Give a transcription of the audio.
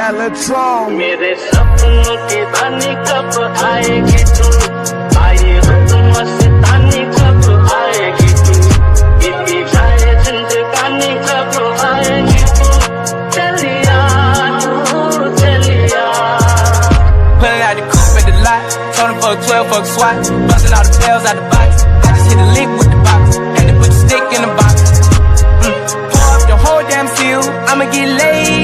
Metatron. मेरे सपनों की रानी कब आएगी तू, आए रुत मस्तानी कब आएगी तू, बीती जाए जिंदगानी कब आएगी तू, चलिया तू चलिया. Pulling out the coupe at the lot, told him fuck 12, fuck SWAT, busting all the bells out the box. I just hit a lick with the box, had to put the stick in the box. Pour up the whole damn seal, I'ma get laid.